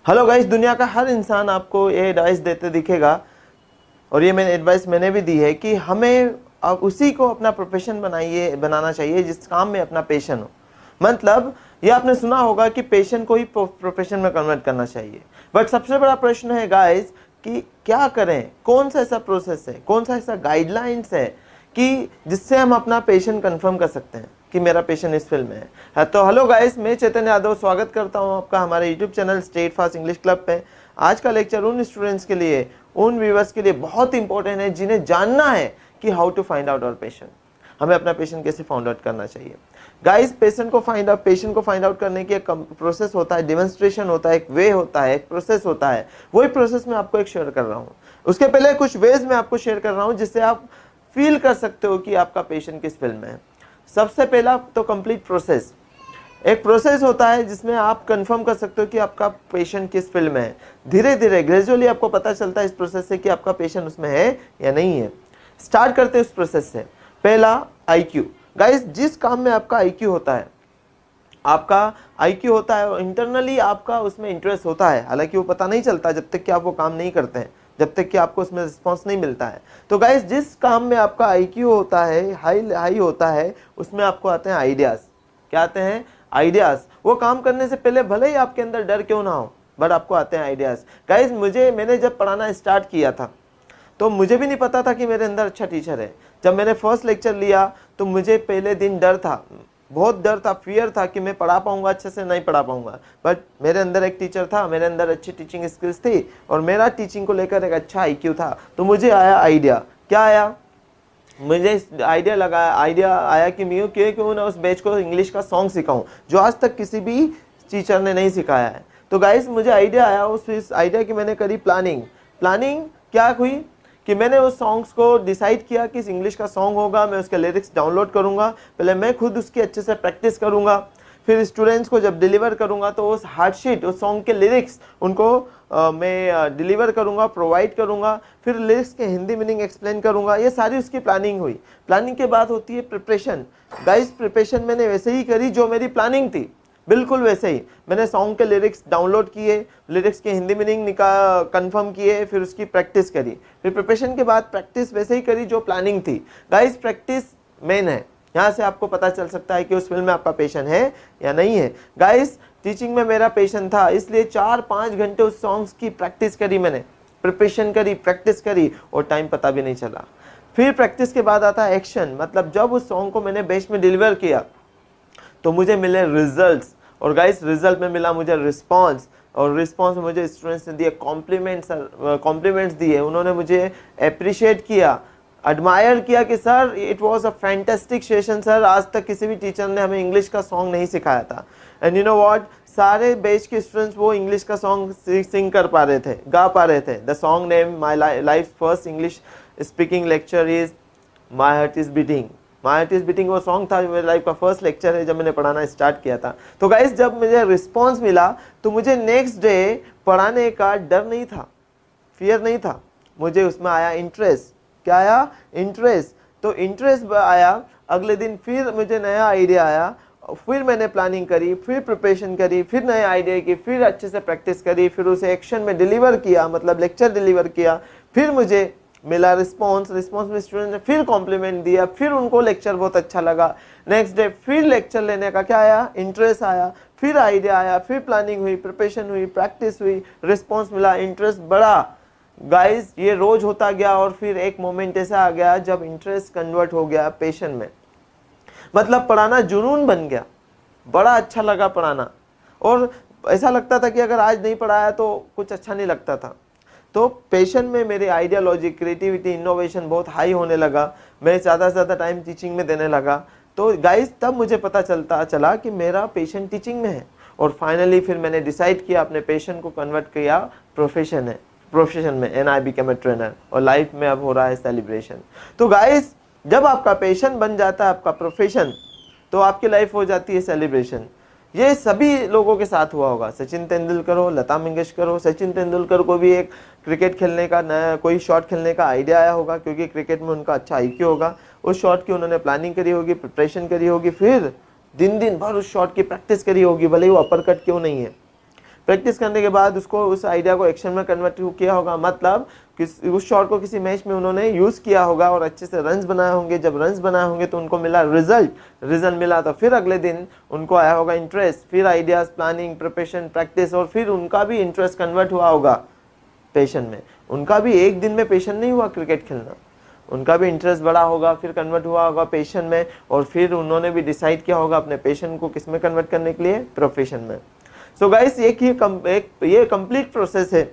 Hello guys, दुनिया का हर इंसान आपको ये एडवाइस देते दिखेगा और ये एडवाइस मैंने भी दी है कि हमें अब उसी को अपना प्रोफेशन बनाना चाहिए जिस काम में अपना पैशन हो। मतलब ये आपने सुना होगा कि पैशन को ही प्रोफेशन में कन्वर्ट करना चाहिए। बट सबसे बड़ा प्रश्न है गाइस कि क्या करें, कौन सा ऐसा प्रोसेस है, कौन सा ऐसा गाइडलाइंस है कि जिससे हम अपना पैशन कंफर्म कर सकते हैं कि मेरा पैशन इस फील्ड में है। तो हेलो गाइस, मैं चेतन यादव स्वागत करता हूं आपका हमारे YouTube channel state fast English club पे। आज का लेक्चर उन स्टूडेंट्स के लिए, उन व्यूअर्स के लिए बहुत इंपॉर्टेंट है जिन्हें जानना है कि how to find out our passion, हमें अपना पैशन कैसे फाइंड आउट करना चाहिए। गाइस, पैशन को फाइंड आउट करने की एक प्रोसेस होता है, डेमोन्स्ट्रेशन होता है, एक वे होता है, एक प्रोसेस होता है। वही प्रोसेस मैं आपको एक शेयर कर रहा हूँ। उसके पहले कुछ वेज मैं आपको शेयर कर रहा हूँ जिससे आप फील कर सकते हो कि आपका पैशन किस फील्ड में है। सबसे पहला तो कंप्लीट प्रोसेस, एक प्रोसेस होता है जिसमें आप कंफर्म कर सकते हो कि आपका पैशन किस फील्ड में है। धीरे धीरे ग्रेजुअली आपको पता चलता है इस प्रोसेस से कि आपका पैशन उसमें है या नहीं है। स्टार्ट करते हैं उस प्रोसेस से। पहला, आईक्यू। गाइस, जिस काम में आपका आईक्यू होता है, और इंटरनली आपका उसमें इंटरेस्ट होता है, हालांकि वो पता नहीं चलता जब तक कि आप वो काम नहीं करते हैं, जब तक कि आपको उसमें रिस्पॉन्स नहीं मिलता है। तो गाइस, जिस काम में आपका आईक्यू होता है, हाई होता है, उसमें आपको आते हैं आइडियाज। क्या आते हैं? आइडियाज। वो काम करने से पहले भले ही आपके अंदर डर क्यों ना हो, बट आपको आते हैं आइडियाज। गाइस, मैंने जब पढ़ाना स्टार्ट किया था तो मुझे भी नहीं पता था कि मेरे अंदर अच्छा टीचर है। जब मैंने फर्स्ट लेक्चर लिया तो मुझे पहले दिन डर था, बहुत डर था, फियर था कि मैं पढ़ा पाऊंगा, अच्छे से नहीं पढ़ा पाऊंगा। बट मेरे अंदर एक टीचर था, मेरे अंदर अच्छी टीचिंग स्किल्स थी और मेरा टीचिंग को लेकर एक अच्छा आईक्यू था। तो मुझे आया आइडिया। क्या आया? मुझे आइडिया आया कि मैं क्यों ना उस बैच को इंग्लिश का सॉन्ग सिखाऊं जो आज तक किसी भी टीचर ने नहीं सिखाया है। तो गाइस, मुझे आइडिया आया, उस आइडिया की मैंने करी प्लानिंग क्या हुई कि मैंने उस सॉन्ग्स को डिसाइड किया कि इस इंग्लिश का सॉन्ग होगा, मैं उसके लिरिक्स डाउनलोड करूंगा। पहले मैं खुद उसकी अच्छे से प्रैक्टिस करूंगा, फिर स्टूडेंट्स को जब डिलीवर करूंगा तो उस हार्डशीट, उस सॉन्ग के लिरिक्स उनको मैं डिलीवर करूंगा, प्रोवाइड करूंगा। फिर लिरिक्स के हिंदी मीनिंग एक्सप्लेन करूंगा। ये सारी उसकी प्लानिंग हुई। प्लानिंग के बाद होती है प्रिपरेशन। गाइस, प्रिपरेशन मैंने वैसे ही करी जो मेरी प्लानिंग थी, बिल्कुल वैसे ही। मैंने सॉन्ग के लिरिक्स डाउनलोड किए, लिरिक्स के हिंदी मीनिंग कंफर्म किए, फिर उसकी प्रैक्टिस करी। फिर प्रिपरेशन के बाद प्रैक्टिस वैसे ही करी जो प्लानिंग थी। गाइस, प्रैक्टिस मेन है। यहाँ से आपको पता चल सकता है कि उस फील्ड में आपका पैशन है या नहीं है। गाइस, टीचिंग में मेरा पैशन था, इसलिए 4-5 घंटे उस सॉन्ग्स की प्रैक्टिस करी मैंने, प्रिपरेशन करी, प्रैक्टिस करी और टाइम पता भी नहीं चला। फिर प्रैक्टिस के बाद आता है एक्शन। मतलब जब उस सॉन्ग को मैंने बेस्ट में डिलीवर किया तो मुझे मिले रिजल्ट्स। और गाइस, रिजल्ट में मिला मुझे रिस्पॉन्स, और रिस्पॉन्स में मुझे स्टूडेंट्स ने दिए कॉम्प्लीमेंट्स दिए। उन्होंने मुझे अप्रिशिएट किया, एडमायर किया कि sir it was a fantastic session sir, आज तक किसी भी टीचर ने हमें इंग्लिश का सॉन्ग नहीं सिखाया था। एंड यू नो व्हाट, सारे बैच के स्टूडेंट्स वो इंग्लिश का सॉन्ग सिंग कर पा रहे थे, गा पा रहे थे। The song name my life first English speaking lecture is my heart is beating. My heart is beating वो सॉन्ग था जो मेरे लाइफ का फर्स्ट लेक्चर है जब मैंने पढ़ाना स्टार्ट किया था। तो गाइस, जब मुझे रिस्पॉन्स मिला तो मुझे नेक्स्ट डे पढ़ाने का डर नहीं था, फियर नहीं था, मुझे उसमें आया इंटरेस्ट। क्या आया? इंटरेस्ट। तो इंटरेस्ट आया। अगले दिन फिर मुझे नया आइडिया आया, फिर मैंने प्लानिंग करी, फिर प्रिपरेशन करी, फिर नए आइडिया की, फिर अच्छे से प्रैक्टिस करी, फिर उसे एक्शन में डिलीवर किया, मतलब लेक्चर डिलीवर किया। फिर मुझे मिला रिस्पॉन्स में स्टूडेंट ने फिर कॉम्प्लीमेंट दिया, फिर उनको लेक्चर बहुत अच्छा लगा। नेक्स्ट डे फिर लेक्चर लेने का क्या आया? इंटरेस्ट आया। फिर आइडिया आया, फिर प्लानिंग हुई, प्रिपरेशन हुई, प्रैक्टिस हुई, रिस्पॉन्स मिला, इंटरेस्ट बढ़ा। गाइस, ये रोज होता गया और फिर एक मोमेंट ऐसा आ गया जब इंटरेस्ट कन्वर्ट हो गया पैशन में। मतलब पढ़ाना जुनून बन गया, बड़ा अच्छा लगा पढ़ाना, और ऐसा लगता था कि अगर आज नहीं पढ़ाया तो कुछ अच्छा नहीं लगता था। तो पैशन में मेरी आइडियोलॉजी, क्रिएटिविटी, इनोवेशन बहुत हाई होने लगा। मैं ज़्यादा से ज़्यादा टाइम टीचिंग में देने लगा। तो गाइस, तब मुझे पता चला कि मेरा पैशन टीचिंग में है। और फाइनली फिर मैंने डिसाइड किया, अपने पैशन को कन्वर्ट किया प्रोफेशन में, and I become a trainer. और लाइफ में अब हो रहा है सेलिब्रेशन। तो गाइस, जब आपका पैशन बन जाता है आपका प्रोफेशन, तो आपकी लाइफ हो जाती है सेलिब्रेशन। ये सभी लोगों के साथ हुआ होगा। सचिन तेंदुलकर हो, लता मंगेशकर हो। सचिन तेंदुलकर को भी एक क्रिकेट खेलने का नया कोई शॉट खेलने का आइडिया आया होगा, क्योंकि क्रिकेट में उनका अच्छा आईक्यू होगा। उस शॉट की उन्होंने प्लानिंग करी होगी, प्रिपरेशन करी होगी, फिर दिन भर उस शॉट की प्रैक्टिस करी होगी, भले ही वो अपर कट क्यों नहीं है। प्रैक्टिस करने के बाद उसको उस आइडिया को एक्शन में कन्वर्ट किया होगा, मतलब उस शॉट को किसी मैच में उन्होंने यूज किया होगा और अच्छे से रन्स बनाए होंगे। जब रन्स बनाए होंगे तो उनको मिला रिजल्ट मिला, तो फिर अगले दिन उनको आया होगा इंटरेस्ट, फिर आइडियाज, प्लानिंग, प्रिपरेशन, प्रैक्टिस, और फिर उनका भी इंटरेस्ट कन्वर्ट हुआ होगा पैशन में। उनका भी एक दिन में पैशन नहीं हुआ क्रिकेट खेलना, उनका भी इंटरेस्ट बड़ा होगा, फिर कन्वर्ट हुआ होगा पैशन में, और फिर उन्होंने भी डिसाइड किया होगा अपने पैशन को किस में कन्वर्ट करने के लिए, प्रोफेशन में। सो गाइस ये कंप्लीट प्रोसेस है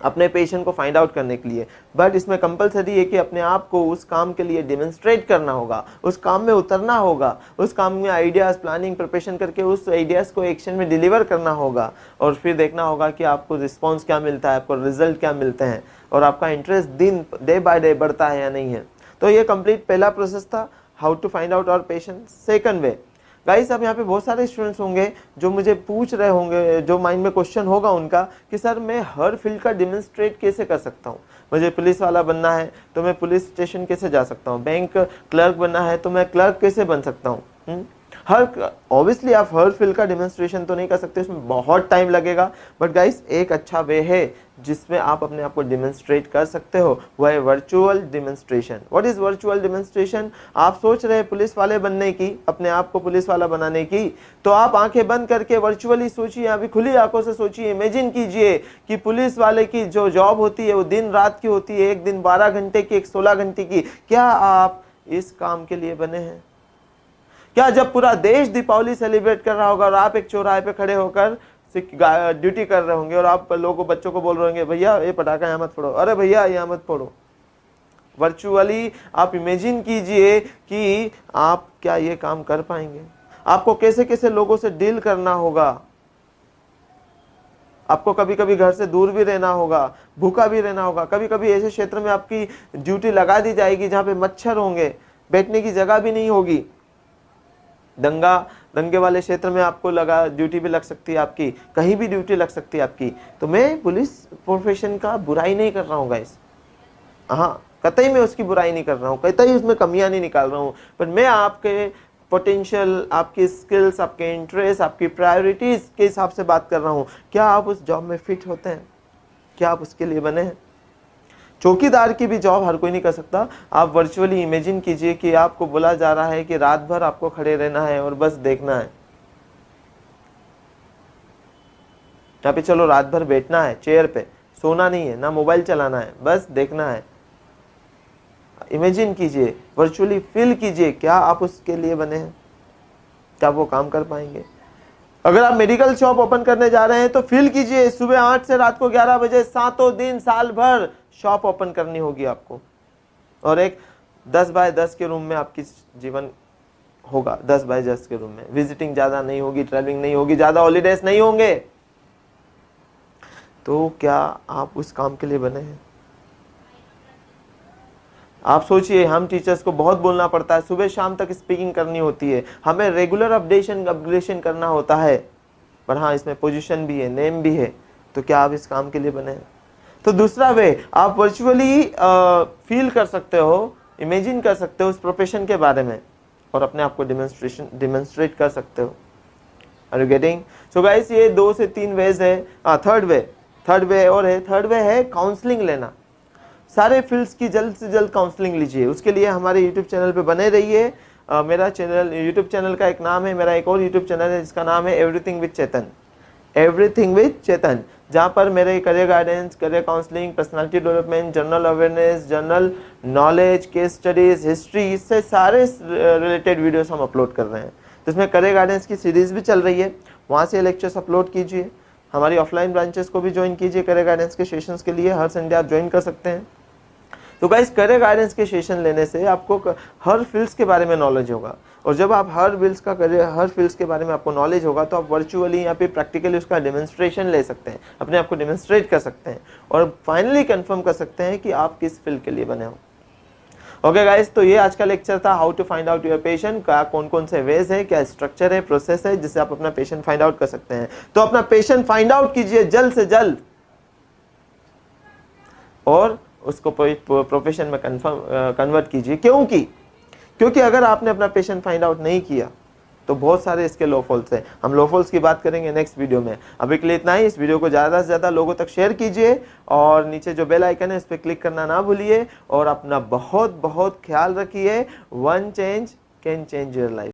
अपने पैशन को फाइंड आउट करने के लिए, बट इसमें कंपलसरी है कि अपने आप को उस काम के लिए डेमोन्स्ट्रेट करना होगा, उस काम में उतरना होगा, उस काम में आइडियाज, प्लानिंग, प्रिपरेशन करके उस आइडियाज को एक्शन में डिलीवर करना होगा, और फिर देखना होगा कि आपको रिस्पॉन्स क्या मिलता है, आपको रिजल्ट क्या मिलते हैं, और आपका इंटरेस्ट डे बाय डे बढ़ता है या नहीं है। तो ये कंप्लीट पहला प्रोसेस था, how to find out our passion. Second way, guys अब यहाँ पे बहुत सारे स्टूडेंट्स होंगे जो मुझे पूछ रहे होंगे, जो माइंड में क्वेश्चन होगा उनका कि सर मैं हर फील्ड का डेमोन्स्ट्रेट कैसे कर सकता हूँ। मुझे पुलिस वाला बनना है तो मैं पुलिस स्टेशन कैसे जा सकता हूँ, बैंक क्लर्क बनना है तो मैं क्लर्क कैसे बन सकता हूँ। ऑब्वियसली आप हर फील्ड का डेमोन्स्ट्रेशन तो नहीं कर सकते, उसमें बहुत टाइम लगेगा, बट गाइस एक अच्छा वे है जिसमें आप अपने आप को डेमोन्स्ट्रेट कर सकते हो, वह है virtual demonstration. What is virtual demonstration? आप सोच रहे हैं पुलिस वाले बनने की, अपने आप को पुलिस वाला बनाने की, तो आप आंखें बंद करके वर्चुअली सोचिए, अभी खुली आंखों से सोचिए, इमेजिन कीजिए कि पुलिस वाले की जो जॉब होती है वो दिन रात की होती है, एक दिन 12 घंटे की, एक 16 घंटे की। क्या आप इस काम के लिए बने हैं? क्या जब पूरा देश दीपावली सेलिब्रेट कर रहा होगा और आप एक चौराहे पे खड़े होकर ड्यूटी कर रहे होंगे और आप लोगों, बच्चों को बोल रहे होंगे भैया ये पटाखा यहाँ मत फोड़ो, अरे भैया यहाँ मत फोड़ो। वर्चुअली आप इमेजिन कीजिए कि आप क्या ये काम कर पाएंगे, आपको कैसे कैसे लोगों से डील करना होगा, आपको कभी कभी घर से दूर भी रहना होगा, भूखा भी रहना होगा, कभी कभी ऐसे क्षेत्र में आपकी ड्यूटी लगा दी जाएगी जहां पे मच्छर होंगे, बैठने की जगह भी नहीं होगी, दंगे वाले क्षेत्र में आपको लगा ड्यूटी भी लग सकती है आपकी, कहीं भी ड्यूटी लग सकती है आपकी। तो मैं पुलिस प्रोफेशन का बुराई नहीं कर रहा हूँ गाइस, हाँ कतई मैं उसकी बुराई नहीं कर रहा हूँ, कतई उसमें कमियां नहीं निकाल रहा हूँ, पर मैं आपके पोटेंशियल, आपकी स्किल्स, आपके इंटरेस्ट, आपकी प्रायोरिटीज के हिसाब से बात कर रहा हूँ। क्या आप उस जॉब में फिट होते हैं? क्या आप उसके लिए बने हैं? चौकीदार की भी जॉब हर कोई नहीं कर सकता। आप वर्चुअली इमेजिन कीजिए कि आपको बोला जा रहा है कि रात भर आपको खड़े रहना है और बस देखना है, यहाँ पे चलो रात भर बैठना है चेयर पे, सोना नहीं है, ना मोबाइल चलाना है, बस देखना है। इमेजिन कीजिए, वर्चुअली फील कीजिए, क्या आप उसके लिए बने हैं? क्या वो काम कर पाएंगे? अगर आप मेडिकल शॉप ओपन करने जा रहे हैं तो फील कीजिए, सुबह 8 से रात को 11 बजे 7 दिन साल भर शॉप ओपन करनी होगी आपको, और एक 10 बाय 10 के रूम में आपकी जीवन होगा, 10 बाय 10 के रूम में, विजिटिंग ज्यादा नहीं होगी, ट्रैवलिंग नहीं होगी, ज्यादा हॉलीडेज नहीं होंगे। तो क्या आप उस काम के लिए बने हैं? आप सोचिए, हम टीचर्स को बहुत बोलना पड़ता है, सुबह शाम तक स्पीकिंग करनी होती है, हमें रेगुलर अपडेशन करना होता है, पर हाँ इसमें पोजीशन भी है, नेम भी है। तो क्या आप इस काम के लिए बने हैं? तो दूसरा वे, आप वर्चुअली फील कर सकते हो, इमेजिन कर सकते हो उस प्रोफेशन के बारे में, और अपने आप को डिमोन्स्ट्रेट कर सकते हो। Are you getting? So guys ये 2 से 3 वेज है। थर्ड वे और है, थर्ड वे है काउंसलिंग लेना। सारे फील्ड्स की जल्द से जल्द काउंसलिंग लीजिए, उसके लिए हमारे यूट्यूब चैनल पे बने रहिए। मेरा चैनल, यूट्यूब चैनल का एक नाम है, मेरा एक और यूट्यूब चैनल है जिसका नाम है everything with Chetan, everything with Chetan, जहाँ पर मेरे career guidance, career counselling, personality development, general awareness, general knowledge, case studies, history, इससे सारे रिलेटेड वीडियोस हम अपलोड कर रहे हैं। तो इसमें करियर गाइडेंस की सीरीज भी चल रही है, वहाँ से लेक्चर्स अपलोड कीजिए। हमारी ऑफलाइन ब्रांचेस को भी ज्वाइन कीजिए करियर गाइडेंस के सेशंस के लिए, हर संडे आप ज्वाइन कर सकते हैं। तो गाइस करियर गाइडेंस के सेशन लेने से आपको हर फील्ड्स के बारे में नॉलेज होगा, और जब आप हर फील्ड्स के बारे में आपको नॉलेज होगा तो आप वर्चुअली या फिर प्रैक्टिकली उसका डेमोन्स्ट्रेशन ले सकते हैं, अपने आप को डेमोन्स्ट्रेट कर सकते हैं, और फाइनली कंफर्म कर सकते हैं कि आप किस फील्ड के लिए बने हो। ओके गाइस, तो ये आज का लेक्चर था, how to find out your passion का कौन कौन से वेज है, क्या स्ट्रक्चर है, प्रोसेस है जिससे आप अपना पैशन फाइंड आउट कर सकते हैं। तो अपना पैशन फाइंड आउट कीजिए जल्द से जल्द, और उसको प्रोफेशन में कन्वर्ट कीजिए। क्योंकि अगर आपने अपना पैशन फाइंड आउट नहीं किया तो बहुत सारे इसके लो फॉल्स हैं, हम लो फॉल्स की बात करेंगे नेक्स्ट वीडियो में। अभी के लिए इतना ही। इस वीडियो को ज़्यादा से ज़्यादा लोगों तक शेयर कीजिए और नीचे जो बेल आइकन है इस पर क्लिक करना ना भूलिए और अपना बहुत बहुत ख्याल रखिए। One change can change your life.